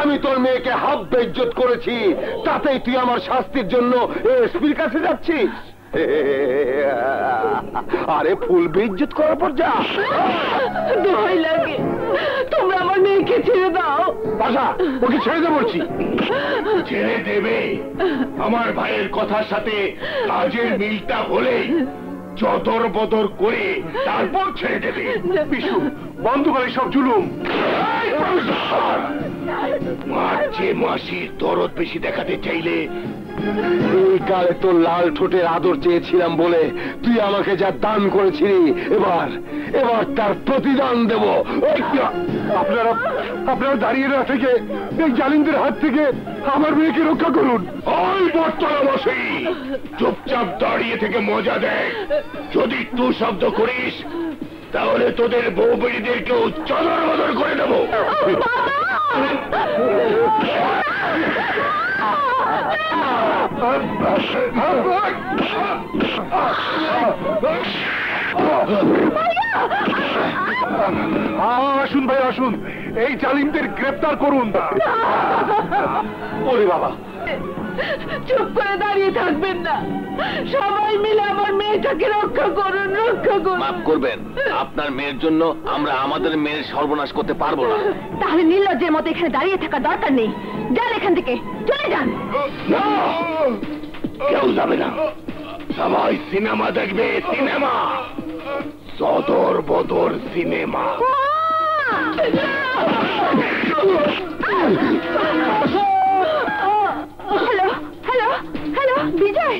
আমি তোর মেয়েকে হাফ বেইজ্জত করেছি, তাতেই তুই আমার শাস্তির জন্য এসপির কাছে যাচ্ছিস? আরে ফুল বেইজ্জত করার পর যা। দোহাই লাগে, তোমরা আমার মেয়েকে ছেড়ে দাও। বাসা, ওকে ছেড়ে দে বলছি। ছেড়ে দেবে? আমার ভাইয়ের কথার সাথে কাজের মিলটা হলেই চদর বদর করে তারপর ছেড়ে দেবে। বিশু, বন্ধ করে সব জুলুম। মাঝে মাসির দরদ বেশি দেখাতে চাইলে এই কালে তোর লাল ঠোঁটের আদর চেয়েছিলাম বলে তুই আমাকে যা দান করেছিলি, এবার তার প্রতিদান দেব। আপনারা দাঁড়িয়ে না থেকে এই জালিমদের হাত থেকে আমার মেয়েকে রক্ষা করুন। ওই বটতলা বসে চুপচাপ দাঁড়িয়ে থেকে মজা দেখ। যদি তুই শব্দ করিস তাহলে তোদের বউ বেড়িদেরকেও চদর বদর করে দেবো। আসুন ভাই, আসুন, এই জালিমদের গ্রেফতার করুন। ওরে বাবা, চুপ করে দাঁড়িয়ে থাকবেন না, সবাই মিলে আমার মেয়েটাকে রক্ষা করুন, রক্ষা করুন। মাফ করবেন, আপনার মেয়ের জন্য আমরা আমাদের মেয়ের সর্বনাশ করতে পারবো না। তাহলে নির্লজ্জের মতো এখানে দাঁড়িয়ে থাকার দরকার নেই, যান এখান থেকে, চলে যান। না, কেউ যাবে না, সবাই সিনেমা দেখবে, সিনেমা, চদর বদর সিনেমা। হ্যালো হ্যালো হ্যালো, বিজয়।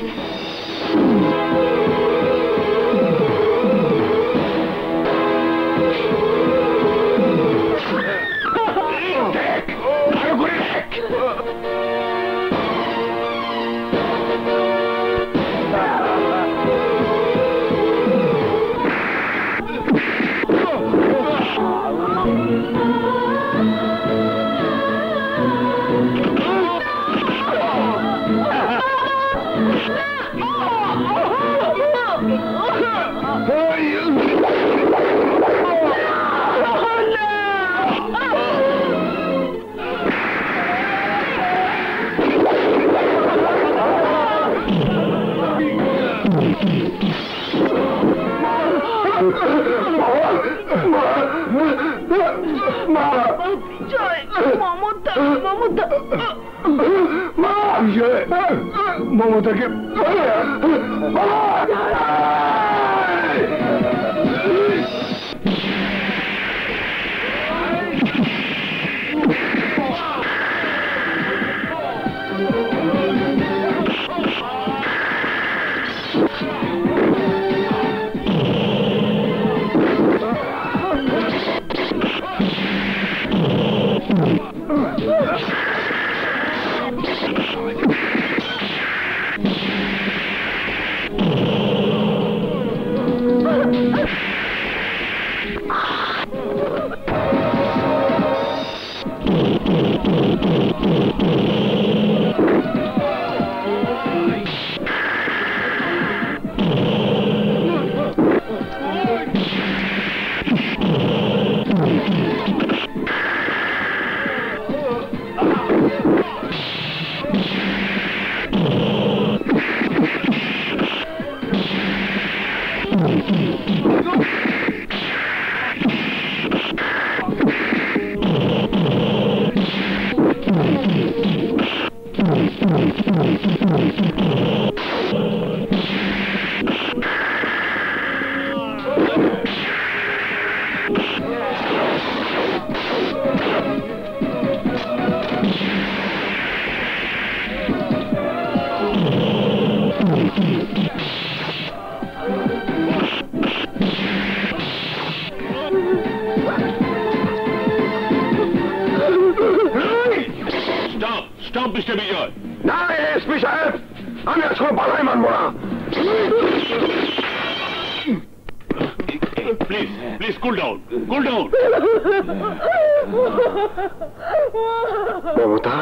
দেখ, আরো করে দেখ। মমতাকে স্টপ মিস্টার বিজয়। না এসপি সাহেব, আমি আজকে বাধাই মানবো না। Please please cool down, cool down. Mamata,